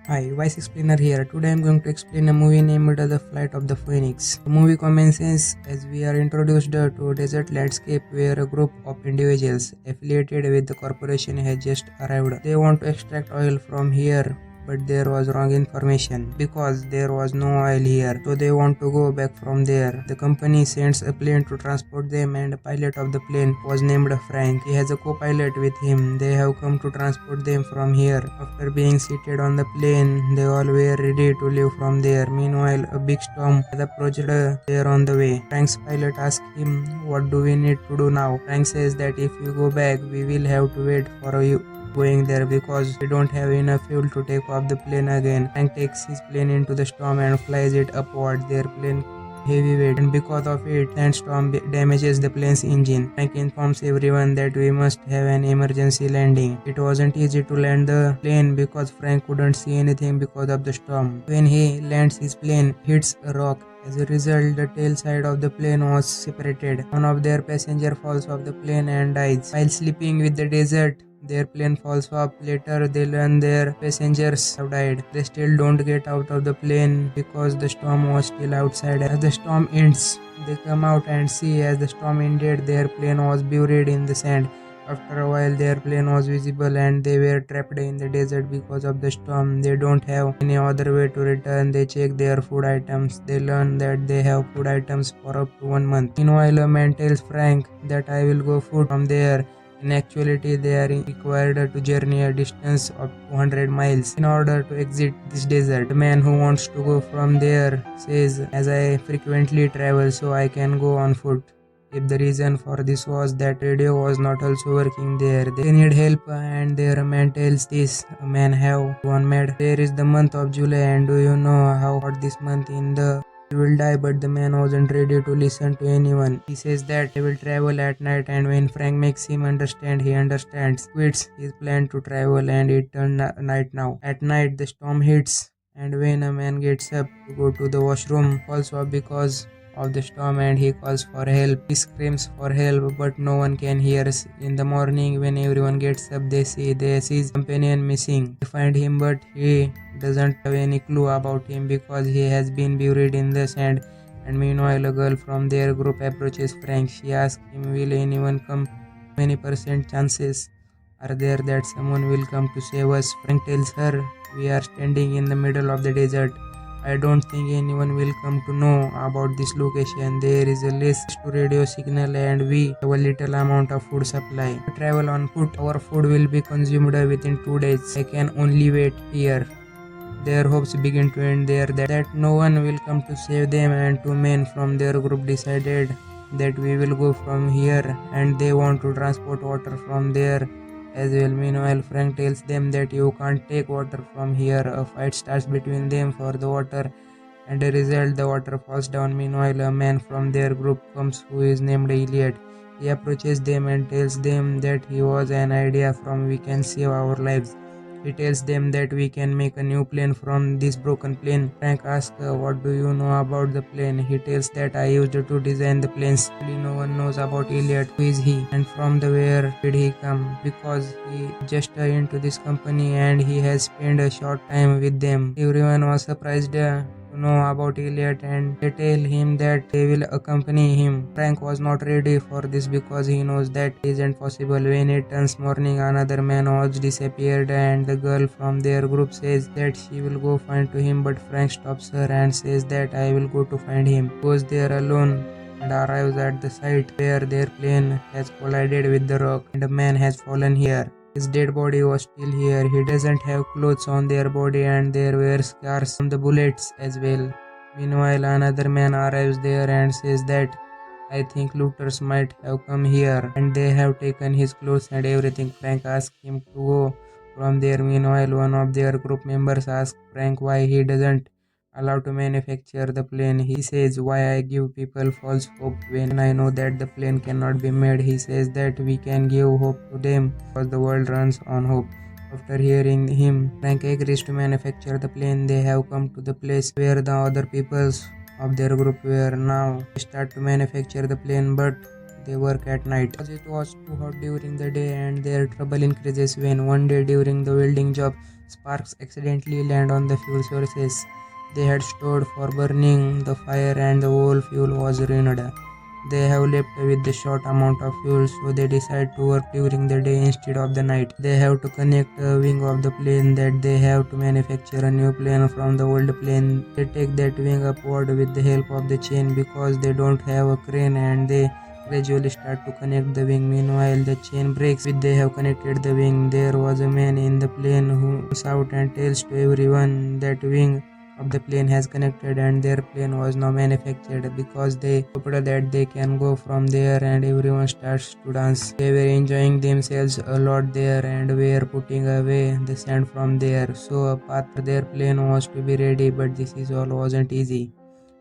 Hi, Vice Explainer here. Today I'm going to explain a movie named The Flight of the Phoenix. The movie commences as we are introduced to a desert landscape where a group of individuals affiliated with the corporation has just arrived. They want to extract oil from here, but there was wrong information because there was no oil here, so they want to go back from there. The company sends a plane to transport them, and the pilot of the plane was named Frank. He has a co-pilot with him. They have come to transport them from here. After being seated on the plane, they all were ready to leave from there. Meanwhile, a big storm had approached there on the way. Frank's pilot asks him, "What do we need to do now?" Frank says that if you go back, we will have to wait for you going there because we don't have enough fuel to take off the plane again. Frank takes his plane into the storm and flies it upwards. Their plane heavy weight, and because of it, sandstorm damages the plane's engine. Frank informs everyone that we must have an emergency landing. It wasn't easy to land the plane because Frank couldn't see anything because of the storm. When he lands, his plane hits a rock. As a result, the tail side of the plane was separated. One of their passengers falls off the plane and dies. While sleeping with the desert, their plane falls off. Later, they learn their passengers have died. They still don't get out of the plane because the storm was still outside. As the storm ends, they come out and see as the storm ended, their plane was buried in the sand. After a while, their plane was visible and they were trapped in the desert because of the storm. They don't have any other way to return. They check their food items. They learn that they have food items for up to 1 month. Meanwhile, a man tells Frank that I will go food from there. In actuality, they are required to journey a distance of 200 miles in order to exit this desert. The man who wants to go from there says, as I frequently travel, so I can go on foot. If the reason for this was that radio was not also working there, they need help, and their man tells this man have gone mad. There is the month of July, and do you know how hot this month in the will die? But the man wasn't ready to listen to anyone. He says that he will travel at night, and when Frank makes him understand, he understands, quits his plan to travel, and it turned night now. At night, the storm hits, and when a man gets up to go to the washroom, falls off because of the storm, and he calls for help. He screams for help, but no one can hear. In the morning, when everyone gets up, they see his companion missing. They find him, but he doesn't have any clue about him because he has been buried in the sand. And meanwhile, a girl from their group approaches Frank. She asks him, will anyone come? Many percent chances are there that someone will come to save us? Frank tells her, we are standing in the middle of the desert. I don't think anyone will come to know about this location. There is a list to radio signal, and we have a little amount of food supply. We travel on foot. Our food will be consumed within 2 days. I can only wait here. Their hopes begin to end there, that no one will come to save them, and two men from their group decided that we will go from here, and they want to transport water from there as well. Meanwhile, Frank tells them that you can't take water from here. A fight starts between them for the water, and as a result, the water falls down. Meanwhile, a man from their group comes who is named Elliot. He approaches them and tells them that he was an idea from we can save our lives. He tells them that we can make a new plane from this broken plane. Frank asks, what do you know about the plane? He tells that I used to design the planes. No one knows about Elliot. Who is he? And from the where did he come? Because he just into this company and he has spent a short time with them. Everyone was surprised to know about Elliot, and they tell him that they will accompany him. Frank was not ready for this because he knows that isn't possible. When it turns morning, another man was disappeared, and the girl from their group says that she will go find to him, but Frank stops her and says that I will go to find him. He goes there alone and arrives at the site where their plane has collided with the rock, and a man has fallen here. His dead body was still here. He doesn't have clothes on their body, and there were scars from the bullets as well. Meanwhile, another man arrives there and says that I think looters might have come here and they have taken his clothes and everything. Frank asks him to go from there. Meanwhile, one of their group members asks Frank why he doesn't allow to manufacture the plane. He says, why I give people false hope when I know that the plane cannot be made. He says that we can give hope to them because the world runs on hope. After hearing him, Frank agrees to manufacture the plane. They have come to the place where the other peoples of their group were. Now they start to manufacture the plane, but they work at night because it was too hot during the day, and their trouble increases when one day during the welding job Sparks accidentally land on the fuel sources they had stored for burning the fire, and the whole fuel was ruined. They have left with a short amount of fuel, so they decide to work during the day instead of the night. They have to connect a wing of the plane that they have to manufacture a new plane from the old plane. They take that wing upward with the help of the chain because they don't have a crane, and they gradually start to connect the wing. Meanwhile, the chain breaks with they have connected the wing. There was a man in the plane who shouts and tells to everyone that wing of the plane has connected, and their plane was now manufactured because they hoped that they can go from there, and everyone starts to dance. They were enjoying themselves a lot there and were putting away the sand from there, so a path for their plane was to be ready, but this is all wasn't easy.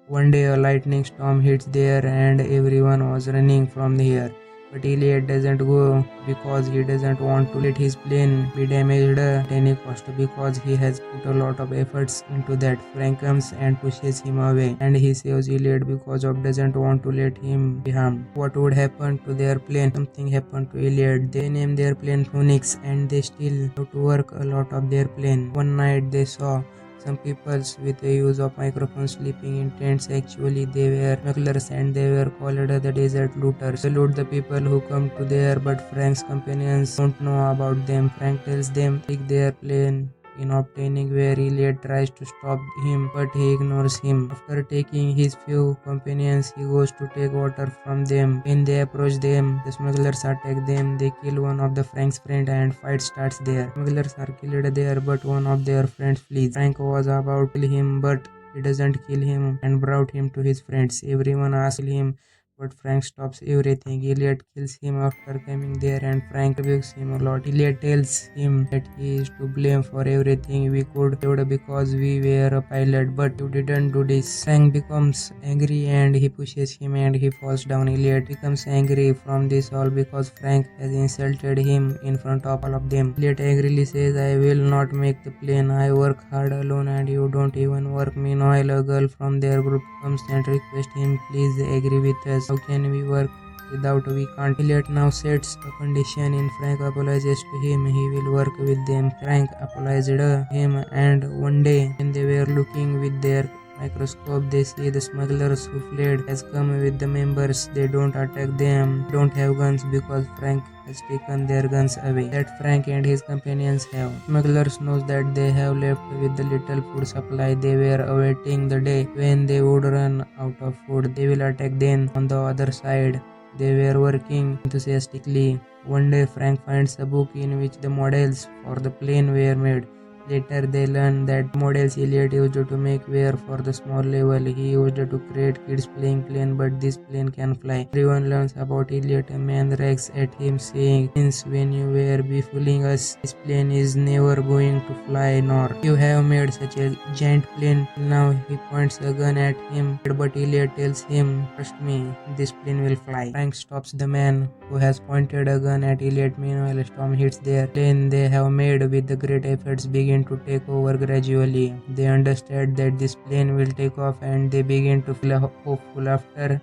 One day a lightning storm hits there and everyone was running from here. But Elliot doesn't go because he doesn't want to let his plane be damaged at any cost, because he has put a lot of efforts into that. Frank comes and pushes him away, and he saves Elliot because of doesn't want to let him be harmed. What would happen to their plane? Something happened to Elliot. They name their plane Phoenix, and they still have to work a lot of their plane. One night they saw some peoples with the use of microphones sleeping in tents. Actually, they were smugglers, and they were called the desert looters. They loot the people who come to there, but Frank's companions don't know about them. Frank tells them to take their plane in obtaining where Elliot tries to stop him, but he ignores him. After taking his few companions, he goes to take water from them. When they approach them, the smugglers attack them. They kill one of the Frank's friend, and fight starts there. Smugglers are killed there, but one of their friends flees. Frank was about to kill him, but he doesn't kill him and brought him to his friends. Everyone asks him, but Frank stops everything. Elliot kills him after coming there, and Frank rebukes him a lot. Elliot tells him that he is to blame for everything. We could have because we were a pilot, but you didn't do this. Frank becomes angry and he pushes him and he falls down. Elliot becomes angry from this all because Frank has insulted him in front of all of them. Elliot angrily says, I will not make the plane. I work hard alone and you don't even work. Meanwhile, a girl from their group comes and requests him, please agree with us. How can we work without we can't? Elliot now sets a condition in. Frank apologizes to him. He will work with them. Frank apologized to him, and one day when they were looking with their microscope, they see the smugglers who fled has come with the members. They don't attack them, don't have guns because Frank has taken their guns away that Frank and his companions have. Smugglers knows that they have left with the little food supply. They were awaiting the day when they would run out of food. They will attack them on the other side. They were working enthusiastically. One day Frank finds a book in which the models for the plane were made. Later they learn that models Elliot used to make were for the small level. He used to create kids playing plane, but this plane can fly. Everyone learns about Elliot. A man rags at him saying, since when you were be fooling us, this plane is never going to fly, nor you have made such a giant plane. Now he points a gun at him, but Elliot tells him, trust me, this plane will fly. Frank stops the man who has pointed a gun at Elliot. Meanwhile, a storm hits their plane they have made with the great efforts begin to take over gradually. They understand that this plane will take off, and they begin to feel hopeful. After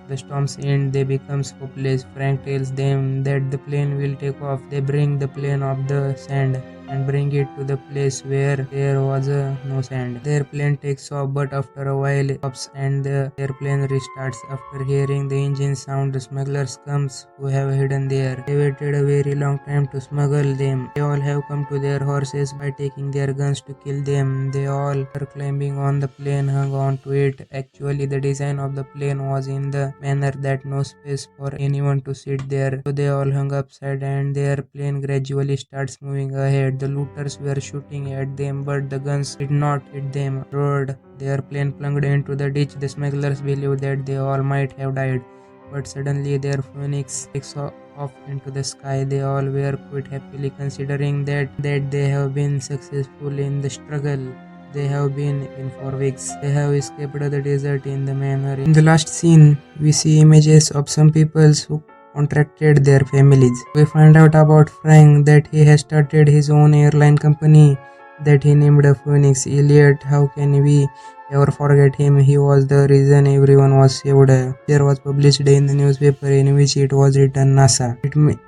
the storms end, they become hopeless. Frank tells them that the plane will take off. They bring the plane off the sand and bring it to the place where there was no sand. Their plane takes off, but after a while it stops and their plane restarts. After hearing the engine sound, the smugglers comes who have hidden there. They waited a very long time to smuggle them. They all have come to their horses by taking their guns to kill them. They all were climbing on the plane, hung on to it. Actually, the design of the plane was in the manner that no space for anyone to sit there. So they all hung upside and their plane gradually starts moving ahead. The looters were shooting at them, but the guns did not hit them. Roared. Their plane plunged into the ditch. The smugglers believed that they all might have died, but suddenly their phoenix takes off into the sky. They all were quite happily considering that they have been successful in the struggle they have been in for weeks. They have escaped the desert in the manner. In the last scene, we see images of some people who contracted their families. We find out about Frank that he has started his own airline company that he named Phoenix. Elliot, how can we Ever forget him? He was the reason everyone was saved. There was published in the newspaper in which it was written NASA.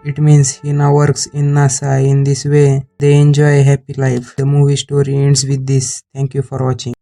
It means he now works in NASA. In this way, they enjoy a happy life. The movie story ends with this. Thank you for watching.